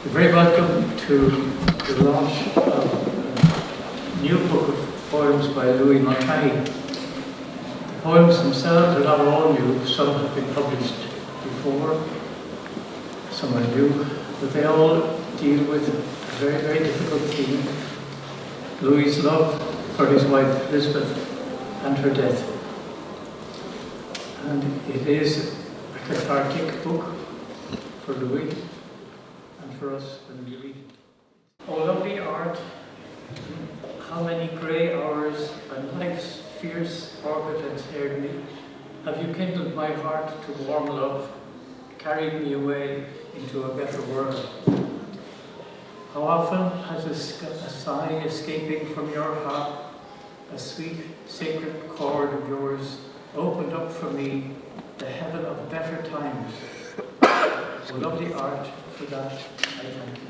You're very welcome to the launch of a new book of poems by Louis Mulcahy. The poems themselves are not all new. Some have been published before, some are new, but they all deal with a very, very difficult theme: Louis' love for his wife Lisbeth and her death. And it is a cathartic book for Louis and for us when we read it. Oh, lovely art, how many grey hours when life's fierce orbit had teared me, have you kindled my heart to warm love, carried me away into a better world. How often has a sigh escaping from your heart, a sweet, sacred chord of yours, opened up for me the heaven of better times. Oh, lovely art, for that I thank you.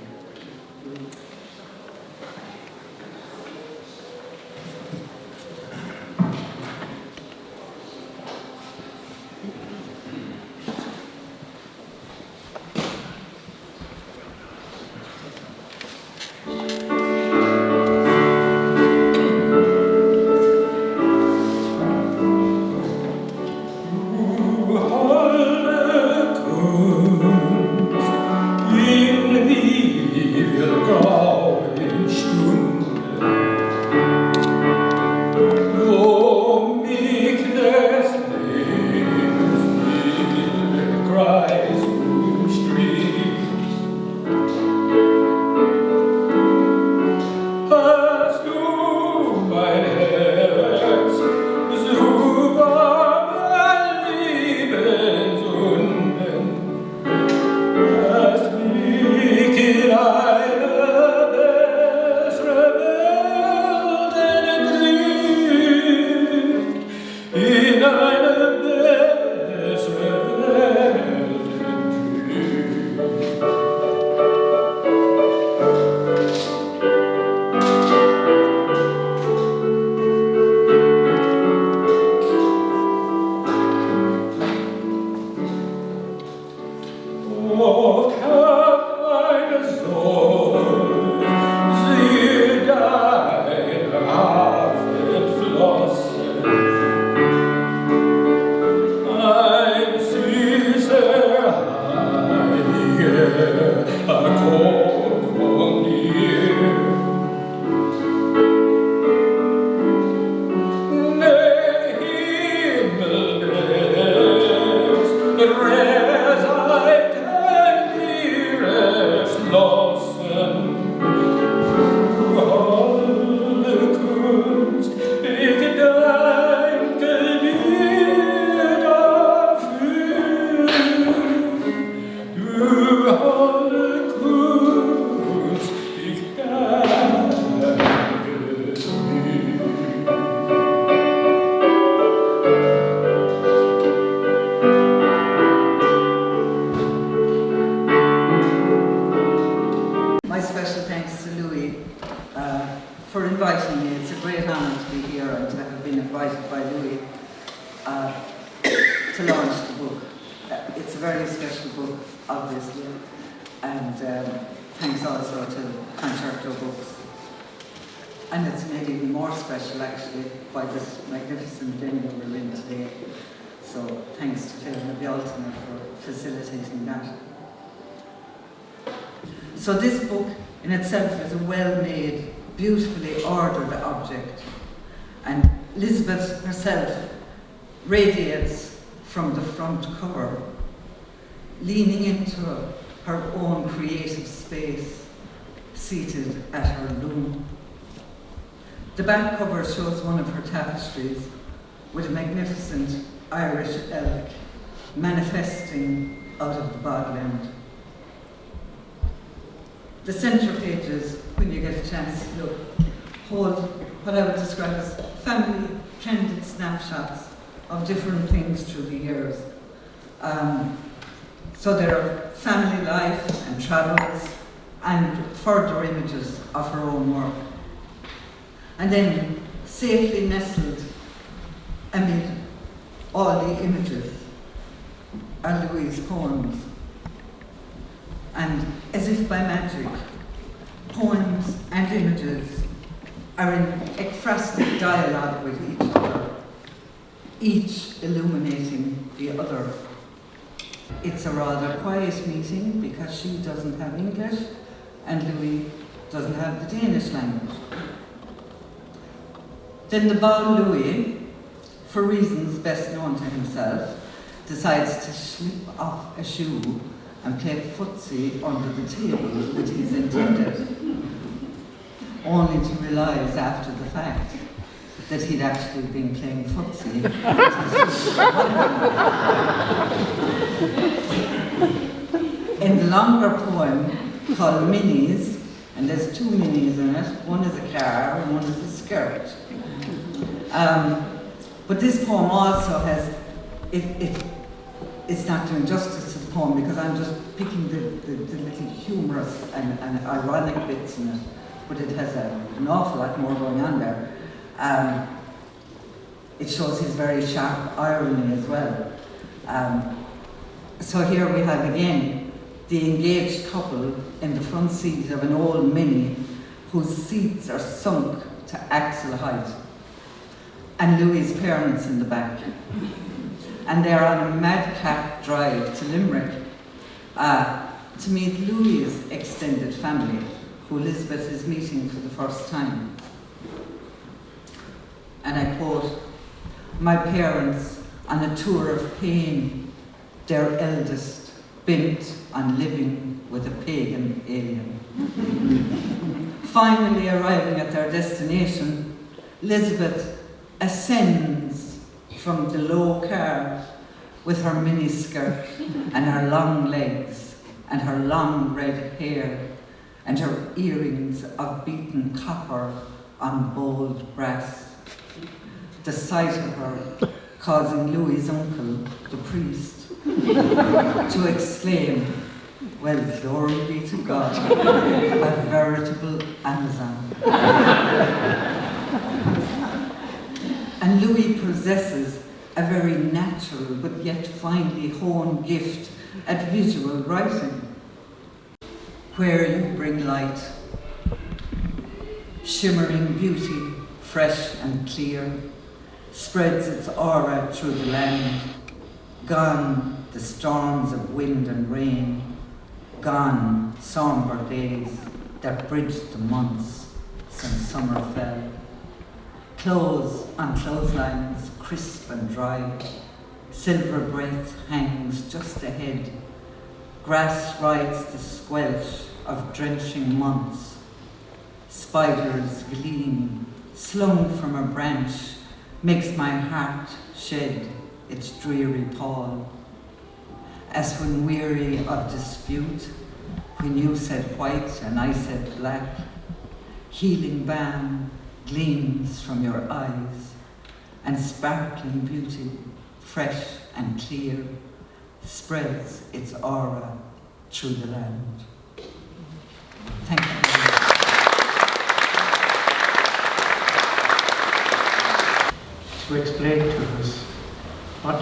For inviting me. It's a great honour to be here and to have been invited by Louis to launch the book. It's a very special book, obviously, and thanks also to Concerto Books. And it's made even more special, actually, by this magnificent venue we're in today. So thanks to Phil Bialtner for facilitating that. So this book in itself is a well-made, beautifully ordered object, and Lisbeth herself radiates from the front cover, leaning into her own creative space, seated at her loom. The back cover shows one of her tapestries with a magnificent Irish elk manifesting out of the bogland. The centre pages, when you get a chance to look, hold what I would describe as family candid snapshots of different things through the years. So there are family life and travels and further images of her own work. And then safely nestled amid all the images are Louis' poems. and as if by magic, poems and images are in ekphrastic dialogue with each other, each illuminating the other. It's a rather quiet meeting because she doesn't have English and Louis doesn't have the Danish language. Then the bold Louis, for reasons best known to himself, decides to slip off a shoe and play footsie under the table, which he's intended, only to realise after the fact that he'd actually been playing footsie. In the longer poem called Minis, and there's two minis in it, one is a car and one is a skirt. But this poem also has, it's not doing justice to the poem because I'm just picking the little humorous and ironic bits in it, but it has an awful lot more going on there. It shows his very sharp irony as well. So here we have again the engaged couple in the front seat of an old Mini whose seats are sunk to axle height, and Louis' parents in the back. And they're on a madcap drive to Limerick to meet Louis' extended family, who Lisbeth is meeting for the first time. And I quote, "My parents on a tour of pain, their eldest bent on living with a pagan alien." Finally arriving at their destination, Lisbeth ascends from the low car with her miniskirt and her long legs and her long red hair and her earrings of beaten copper on bold brass. The sight of her causing Louis' uncle, the priest, to exclaim, "Well, glory be to God, a veritable Amazon." And Louis possesses a very natural but yet finely honed gift at visual writing. Where you bring light, shimmering beauty, fresh and clear, spreads its aura through the land. Gone the storms of wind and rain, gone somber days that bridged the months since summer fell. Clothes on clotheslines, crisp and dry, silver breath hangs just ahead. Grass rides the squelch of drenching months. Spiders gleam, slung from a branch, makes my heart shed its dreary pall. As when weary of dispute, when you said white and I said black, healing balm gleams from your eyes, and sparkling beauty, fresh and clear, spreads its aura through the land. Thank you. To explain to us what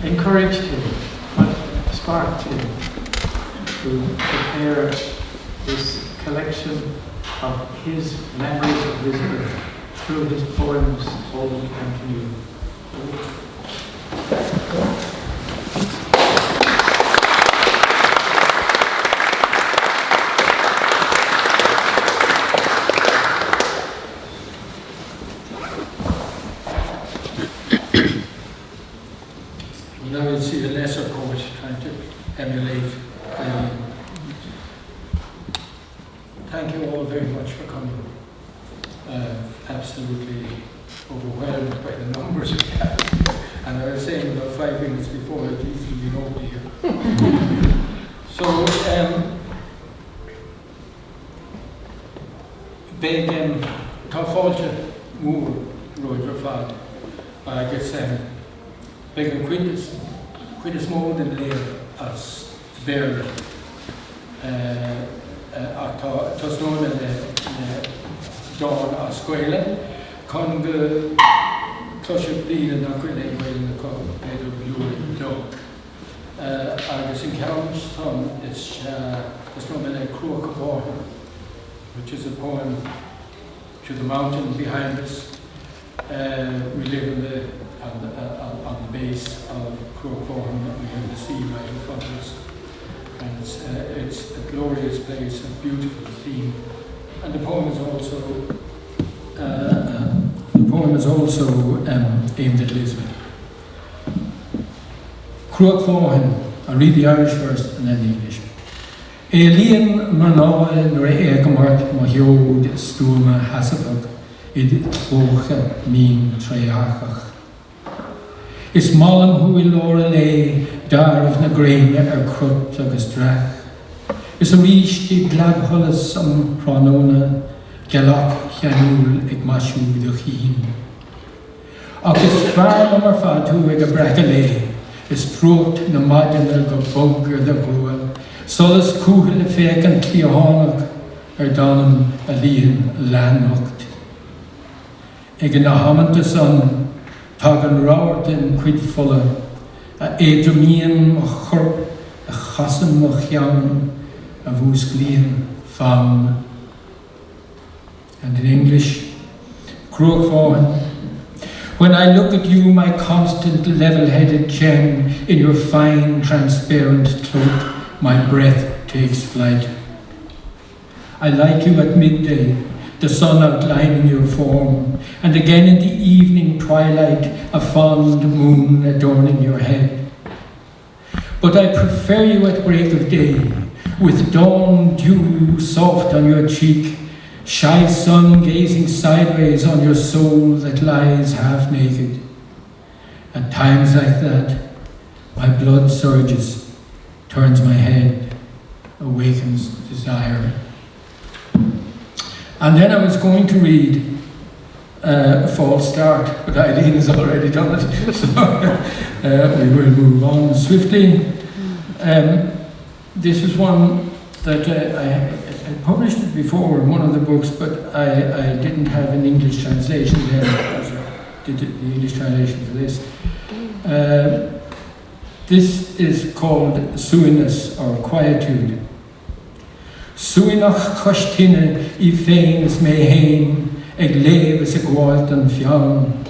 encouraged him, what sparked him to prepare this collection of his memories of Lisbeth through his poems, Old and New. Now we'll see the lesser poet trying to emulate Eileen. Thank you all very much for coming. Absolutely overwhelmed by the numbers we have. And I was saying about 5 minutes before, it easily be nobody here. So, big tá fáilte mór roid ar fad agus big an cuidas mód in léir as béarla ach tá snóna le dáin a scoile chun go cloisih bhíle nach chuil é bhfuil na beidir blúir do. agus in County it's no like Crook, which is a poem to the mountain behind us. We live on the base of Crook, we have the sea right in front of us. And it's a glorious place, a beautiful theme. And the poem is also aimed at Lisbeth. Crook, I'll read the Irish first and then the English. Éilíonn Manail nuair a éigeamart má heod stúma hasafach id tlócha mín tréachach. Is málam hu I lóra lé darmh na gréine crut agus drach. Is a ríis I glabtholas an pránóna gelach cheanúil ag masú do chin. Agus fearr mar fadú ag a breca lé, is trúcht na maididir go bógar de grua, solas cúthil le féc an clíohánach dánam a líon leannacht. Ag na hamananta san, tá an ráhart in cuid fulla, a éidirmíon a chorp a chasan mo cheann a bhús glíon fawn. And in English, Crook Vaughan, when I look at you, my constant level-headed gem, in your fine, transparent cloak, my breath takes flight. I like you at midday, the sun outlining your form, and again in the evening twilight, a fond moon adorning your head. But I prefer you at break of day, with dawn dew soft on your cheek, shy sun gazing sideways on your soul that lies half naked. At times like that, my blood surges, turns my head, awakens desire. And then I was going to read a false start, but Eileen has already done it, so we will move on swiftly. This is one that I published it before in one of the books, but I didn't have an English translation then, because I did the English translation for this. This is called Suinus, or Quietude. Suinach costine I féin is mé hain, ag léh is a gháilt an fiann.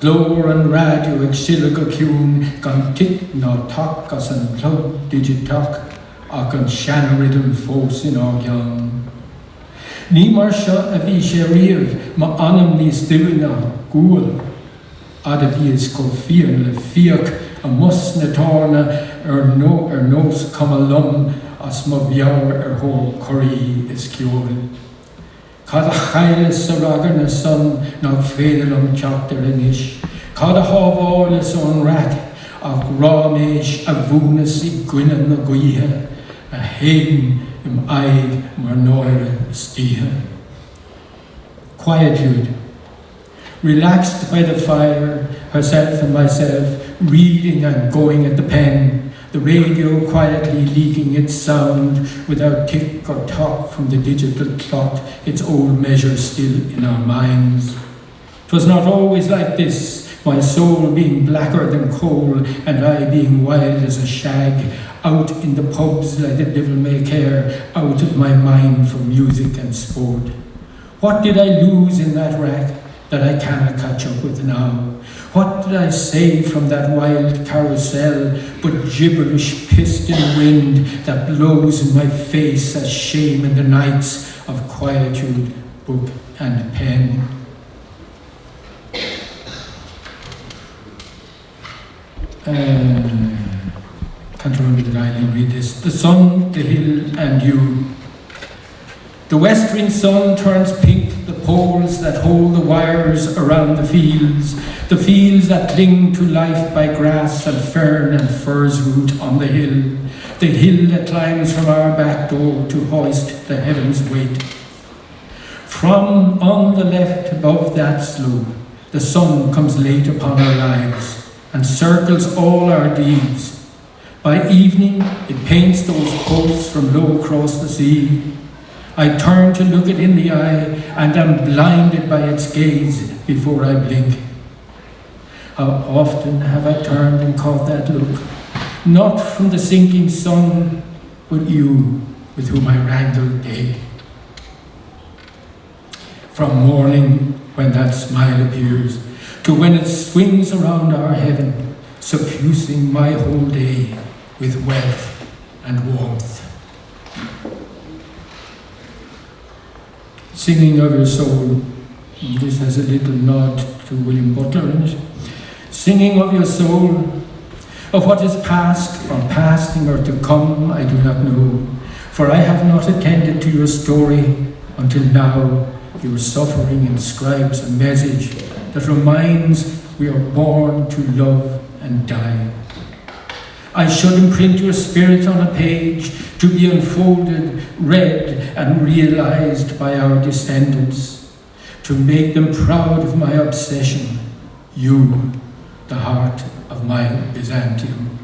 Glór an radio ag sile go ciún, gan tic ná tac as an plug digitach, ach an seanaridim fós in ágheann. Ní mar seo a bhí sé riamh, má anam níos duine gúil. Ad a bhí is go fíon le fiach a mus na tána nós cuma lum as má bheabhar thó choirí is ciúil. Cad a chaile sa ragar na sun ná féidir teachtar inis. Cad a hábháil is ón rac ach ráméis a bhúnas I gcuine na gaotha, a héan im aig mar náire stíthe. Quietude. Relaxed by the fire, herself and myself, reading and going at the pen, the radio quietly leaking its sound without tick or tock from the digital clock, its old measure still in our minds. 'Twas not always like this, my soul being blacker than coal, and I being wild as a shag, out in the pubs like the devil may care, out of my mind for music and sport. What did I lose in that rack that I cannot catch up with now? What did I save from that wild carousel but gibberish pissed in wind that blows in my face as shame in the nights of quietude, book and pen? Can't remember that Eileen read this. The sun, the hill and you. The westering sun turns pink the poles that hold the wires around the fields that cling to life by grass and fern and furze root on the hill that climbs from our back door to hoist the heavens' weight. From on the left above that slope, the sun comes late upon our lives and circles all our deeds. By evening, it paints those posts from low across the sea. I turn to look it in the eye and am blinded by its gaze before I blink. How often have I turned and caught that look, not from the sinking sun, but you with whom I wrangled day. From morning, when that smile appears, to when it swings around our heaven, suffusing my whole day with wealth and warmth. Singing of your soul, this has a little nod to William Butler in it. Singing of your soul, of what is past or passing or to come, I do not know, for I have not attended to your story until now. Your suffering inscribes a message that reminds we are born to love and die. I should imprint your spirit on a page to be unfolded, read and realized by our descendants, to make them proud of my obsession, you, the heart of my Byzantium.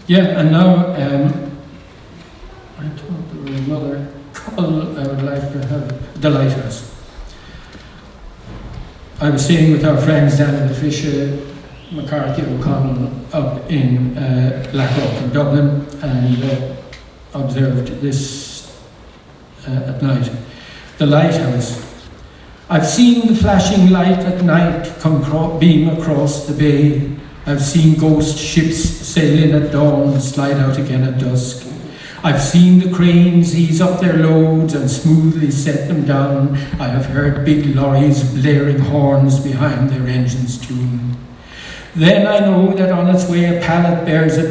Yeah, and now I thought there was another couple I would like to have, the lighthouse. I was staying with our friends Dan and Patricia McCarthy O'Connell up in Blackrock in Dublin and observed this at night. The lighthouse. I've seen the flashing light at night beam across the bay. I've seen ghost ships sail in at dawn, slide out again at dusk. I've seen the cranes ease up their loads and smoothly set them down. I have heard big lorries blaring horns behind their engines' tune. Then I know that on its way a pallet bears a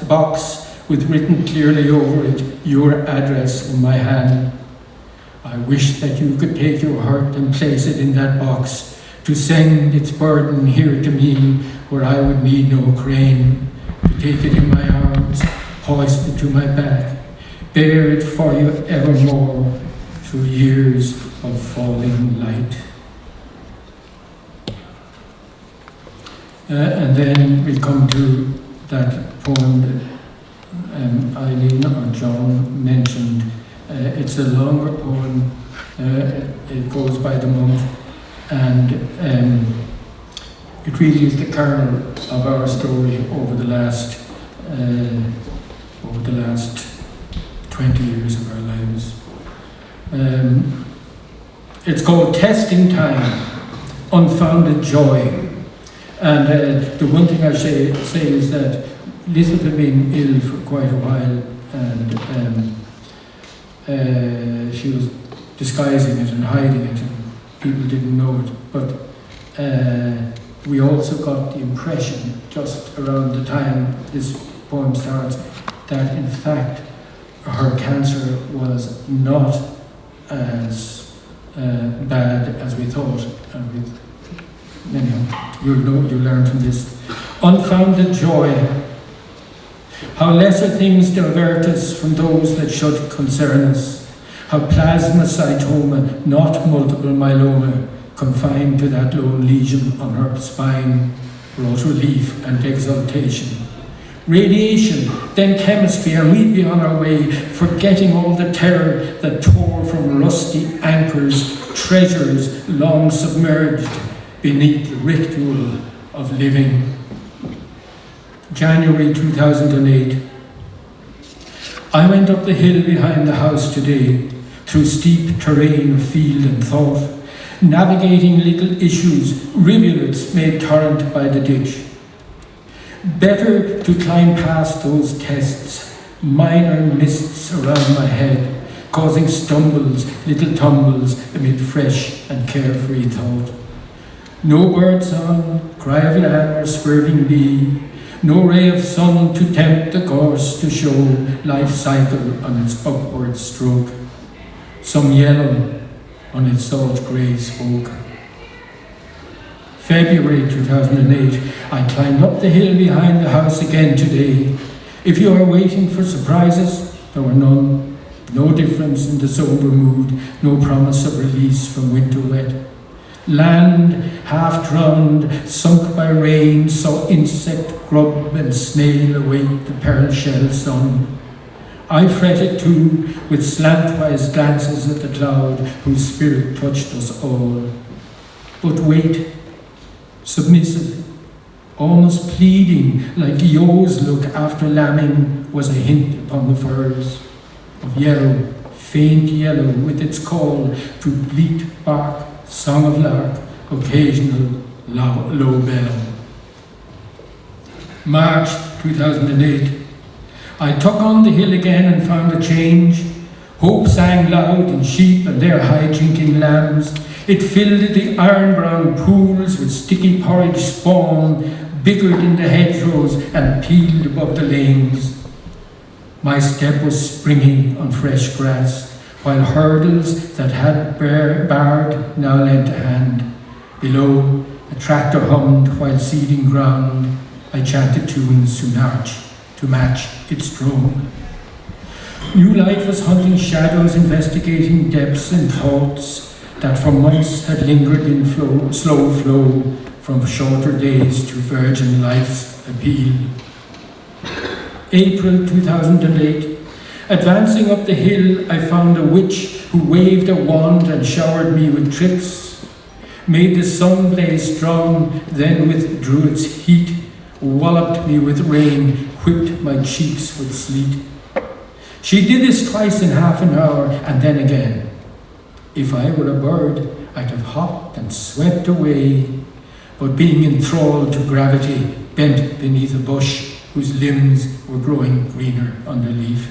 box with written clearly over it, your address in my hand. I wish that you could take your heart and place it in that box, to send its burden here to me, where I would need no crane, to take it in my arms, hoist it to my back, bear it for you evermore through years of falling light. And then we come to that poem that Eileen or John mentioned. It's a longer poem, it goes by the month, and it really is the kernel of our story over the last 20 years of our lives. It's called Testing Time, Unfounded Joy. And the one thing I say is that Lisbeth had been ill for quite a while, and she was disguising it and hiding it, and people didn't know it. But we also got the impression, just around the time this poem starts, that in fact her cancer was not as bad as we thought. And anyhow, you'll learn from this. Unfounded joy. How lesser things divert us from those that should concern us. How plasmacytoma, not multiple myeloma, confined to that lone lesion on her spine, brought relief and exaltation. Radiation, then chemistry, and we'd be on our way, forgetting all the terror that tore from rusty anchors, treasures long submerged beneath the ritual of living. January 2008. I went up the hill behind the house today, through steep terrain of field and thought, navigating little issues, rivulets made torrent by the ditch. Better to climb past those tests, minor mists around my head, causing stumbles, little tumbles amid fresh and carefree thought. No bird song, cry of lamb or swerving bee, no ray of sun to tempt the course to show life cycle on its upward stroke. Some yellow on its salt grey spoke. February 2008, I climbed up the hill behind the house again today. If you are waiting for surprises, there were none. No difference in the sober mood, no promise of release from winter wet. Land half drowned, sunk by rain, saw insect, grub and snail await the pearl shell sun. I fretted too, with slantwise glances at the cloud whose spirit touched us all. But wait, submissive, almost pleading, like Yo's look after lambing, was a hint upon the firs of yellow, faint yellow, with its call to bleat bark, song of lark, occasional low bellow. March 2008. I took on the hill again and found a change. Hope sang loud in sheep and their high-drinking lambs. It filled the iron-brown pools with sticky porridge spawn, bickered in the hedgerows and peeled above the lanes. My step was springy on fresh grass, while hurdles that had barred now lent a hand. Below, a tractor hummed while seeding ground. I chanted tunes to match its drone. New light was hunting shadows, investigating depths and thoughts that for months had lingered in slow flow from shorter days to virgin life's appeal. April 2008. Advancing up the hill, I found a witch who waved a wand and showered me with tricks, made the sun blaze strong, then withdrew its heat, walloped me with rain, whipped my cheeks with sleet. She did this twice in half an hour, and then again. If I were a bird, I'd have hopped and swept away, but being enthralled to gravity, bent beneath a bush whose limbs were growing greener underleaf.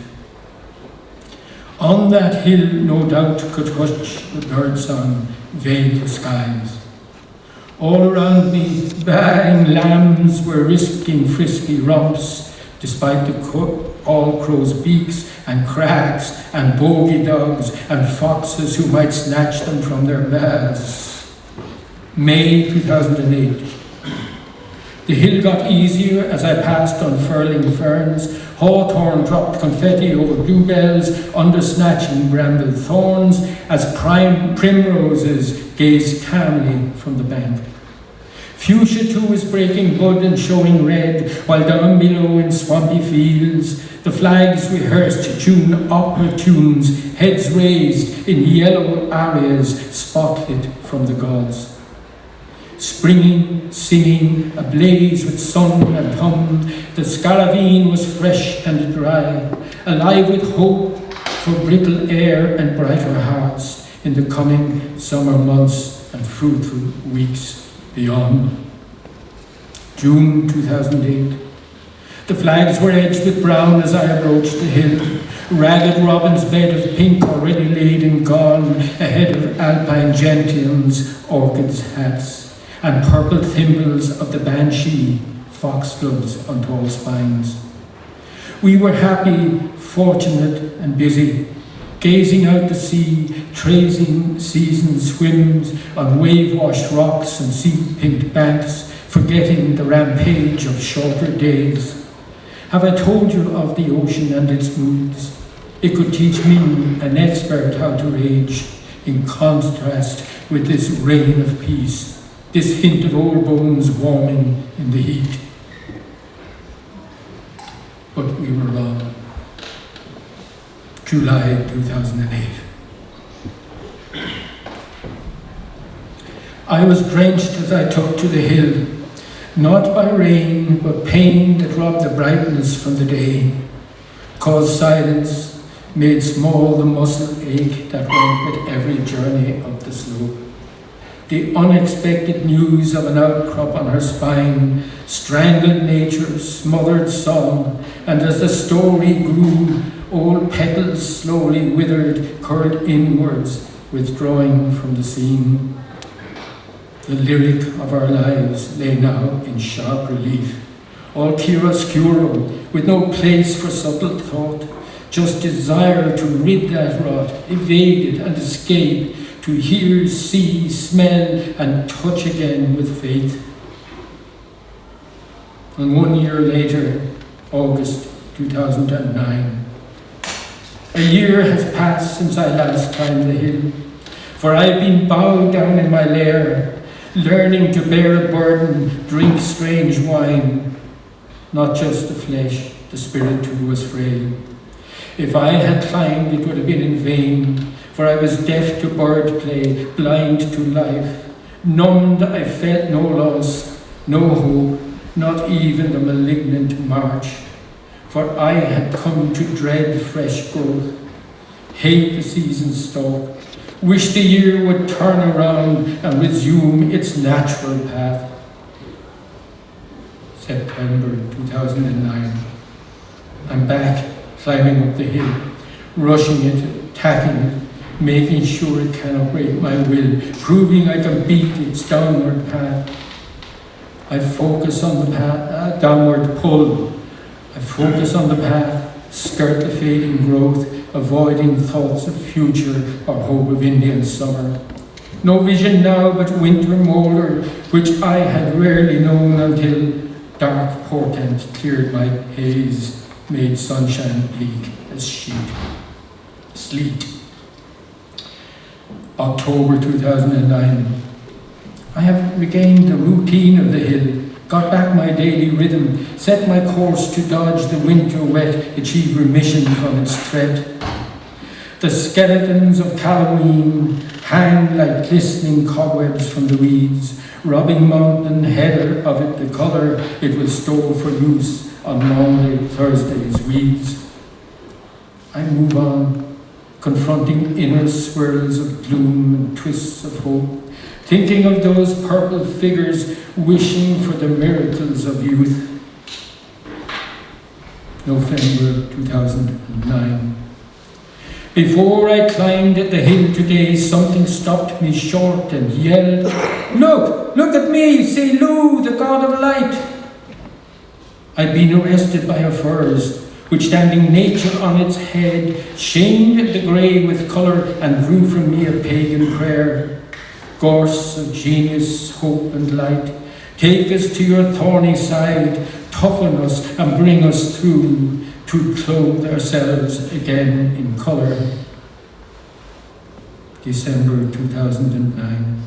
On that hill, no doubt, could hush the birdsong, veil the skies. All around me, baying lambs were risking frisky romps, despite all crows' beaks and crags and bogey dogs and foxes who might snatch them from their baths. May 2008. The hill got easier as I passed unfurling ferns. Hawthorn dropped confetti over bluebells, undersnatching bramble thorns, as primroses gazed calmly from the bank. Fuchsia too was breaking bud and showing red, while down below in swampy fields, the flags rehearsed June opera tunes, heads raised in yellow arias spotlit from the gods. Springing, singing, ablaze with sun and hum, the Scaravine was fresh and dry, alive with hope for brittle air and brighter hearts in the coming summer months and fruitful weeks beyond. June 2008. The flags were edged with brown as I approached the hill. Ragged robin's bed of pink already laid and gone, ahead of alpine gentians, orchids' hats, and purple thimbles of the banshee, foxgloves on tall spines. We were happy, fortunate, and busy, gazing out to sea, tracing season swims on wave-washed rocks and sea-pinked banks, forgetting the rampage of shorter days. Have I told you of the ocean and its moods? It could teach me, an expert, how to rage, in contrast with this rain of peace, this hint of old bones warming in the heat. But we were wrong. July 2008. I was drenched as I took to the hill, not by rain, but pain that robbed the brightness from the day, caused silence, made small the muscle ache that went with every journey up the slope. The unexpected news of an outcrop on her spine strangled nature's smothered song, and as the story grew, old petals slowly withered, curled inwards, withdrawing from the scene. The lyric of our lives lay now in sharp relief, all chiaroscuro, with no place for subtle thought, just desire to rid that rot, evade it and escape, to hear, see, smell, and touch again with faith. And 1 year later, August 2009, a year has passed since I last climbed the hill, for I've been bowed down in my lair, learning to bear a burden, drink strange wine, not just the flesh, the spirit too was frail. If I had climbed, it would have been in vain, for I was deaf to bird play, blind to life. Numbed, I felt no loss, no hope, not even the malignant march. For I had come to dread fresh growth, hate the season's stalk, wish the year would turn around and resume its natural path. September 2009. I'm back, climbing up the hill, rushing it, tacking it, making sure it cannot break my will, proving I can beat its downward path. I focus on the path, downward pull. I focus on the path, skirt the fading growth, avoiding thoughts of future or hope of Indian summer. No vision now but winter moulder, which I had rarely known until dark portent cleared my haze, made sunshine bleak as sleet. October 2009. I have regained the routine of the hill, got back my daily rhythm, set my course to dodge the winter wet, achieve remission from its threat. The skeletons of Halloween hang like glistening cobwebs from the weeds, robbing mountain heather of it the colour it will store for use on Monday, Thursday's weeds. I move on, confronting inner swirls of gloom and twists of hope, thinking of those purple figures wishing for the miracles of youth. November 2009. Before I climbed the hill today, something stopped me short and yelled, Look at me, say Lou, the god of light." I'd been arrested by a furze, which standing nature on its head, shamed the grey with colour and drew from me a pagan prayer. Gorse of genius, hope and light, take us to your thorny side, toughen us and bring us through, to clothe ourselves again in colour. December 2009.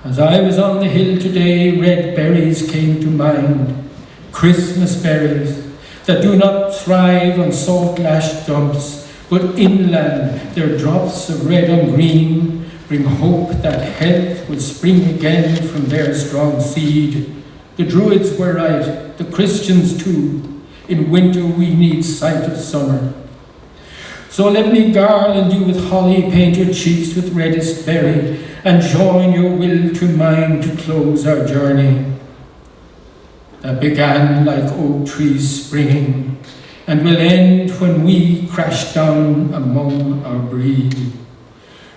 As I was on the hill today, red berries came to mind, Christmas berries that do not thrive on salt-lashed dumps, but inland their drops of red and green bring hope that health will spring again from their strong seed. The Druids were right, the Christians too. In winter we need sight of summer. So let me garland you with holly, paint your cheeks with reddest berry, and join your will to mine to close our journey that began like oak trees springing, and will end when we crash down among our breed,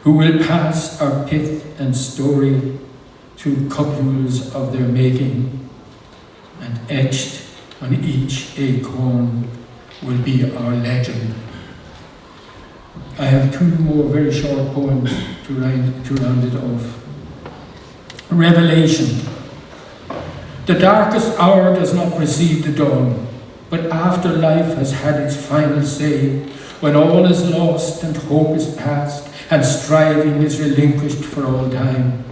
who will pass our pith and story through cupules of their making, and etched on each acorn will be our legend. I have two more very short poems to round it off. Revelation. The darkest hour does not precede the dawn, but after life has had its final say, when all is lost and hope is past, and striving is relinquished for all time,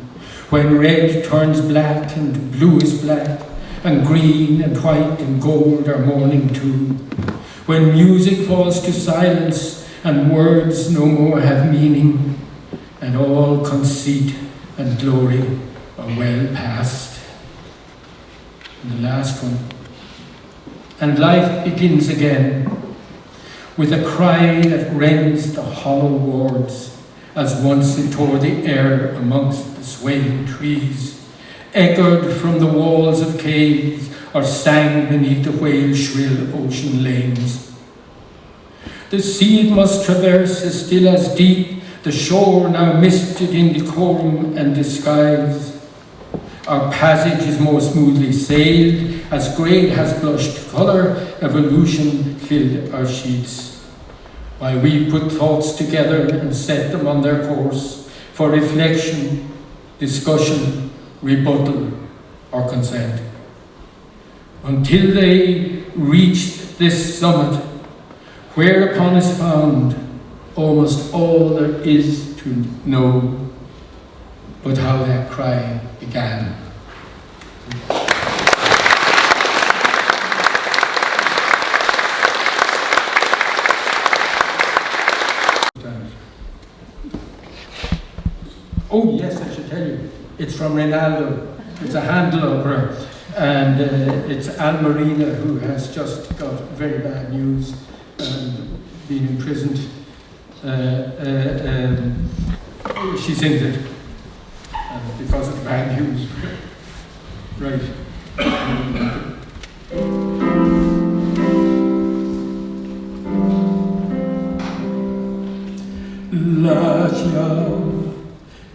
when red turns black and blue is black, and green and white and gold are mourning too, when music falls to silence and words no more have meaning, and all conceit and glory are well past. And the last one. And life begins again with a cry that rends the hollow wards, as once it tore the air amongst the swaying trees, echoed from the walls of caves, or sang beneath the whale-shrill ocean lanes. The sea it must traverse is still as deep, the shore now misted in decorum and disguise. Our passage is more smoothly sailed, as grey has blushed colour, evolution filled our sheets. While we put thoughts together and set them on their course, for reflection, discussion, rebuttal, or consent. Until they reach this summit, whereupon is found almost all there is to know, but how that cry began. Thank you. It's from Ronaldo. It's a handle opera. And it's Almarina who has just got very bad news and been imprisoned. She sings it because it's bad news. Right. Lascia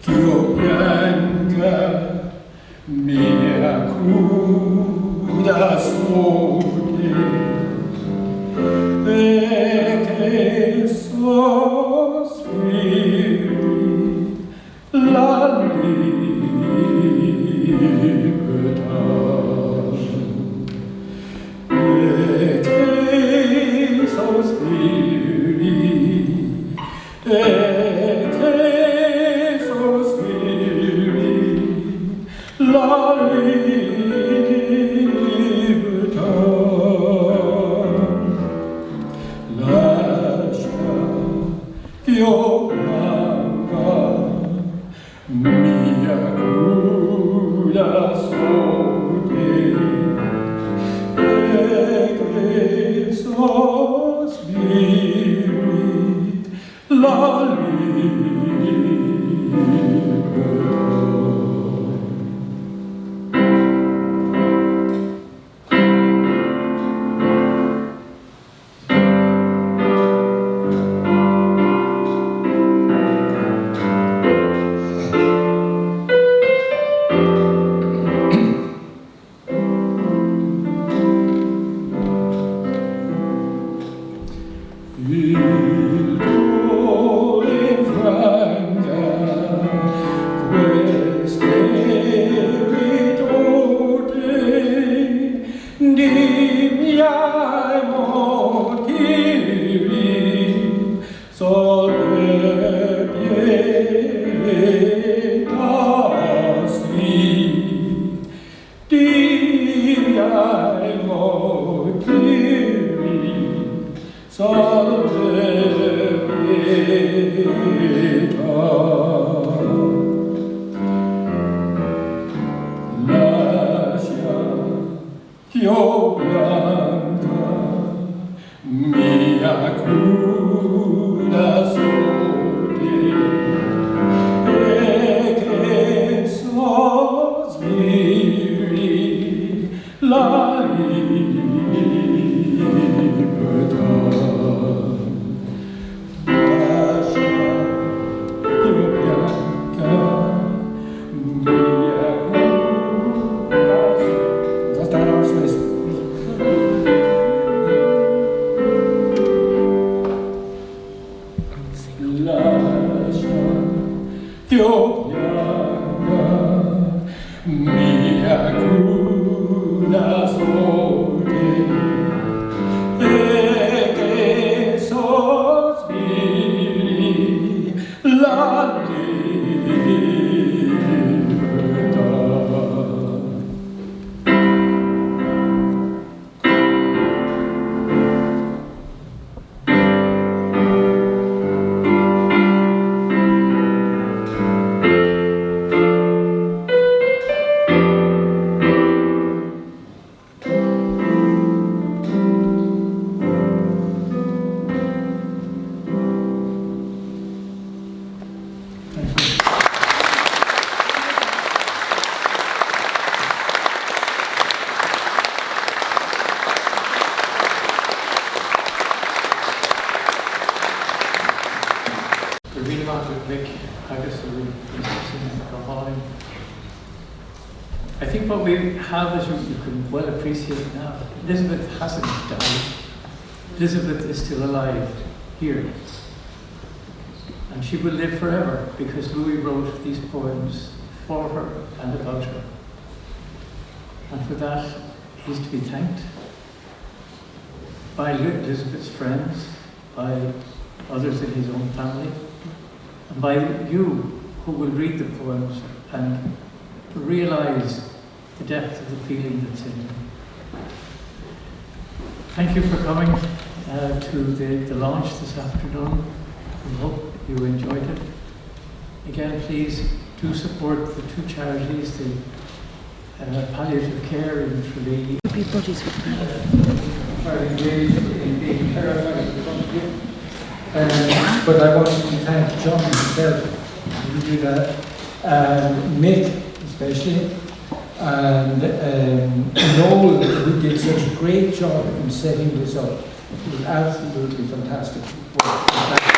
che io pianga mia cruda sorte e che sospiri la libertà e che sospiri e che sospiri la libertà. Lascia che io pianga mia cruda sorte e che sospiri la il tuo infranga queste ridotte di miei motivi sol per pietà sì di miei motivi salve pietà. Lascia che io pianga mia cruda sorte e che sospiri la libertà. Io pianga mia cruda sorte e che sospiri la libertà. I think what we have, as you can well appreciate now, Lisbeth hasn't died. Elizabeth is still alive here. And she will live forever because Louis wrote these poems for her and about her. And for that, he's to be thanked by Elizabeth's friends, by others in his own family, and by you who will read the poems and realize the depth of the feeling that's in them. Thank you for coming to the launch this afternoon. We hope you enjoyed it. Again, please to support the two charities, the palliative care in Tralee. Are engaged in being terrified in front of you. But I wanted to thank John himself, who did that, and Mick especially, and Noel, who did such a great job in setting this up. It was absolutely fantastic work.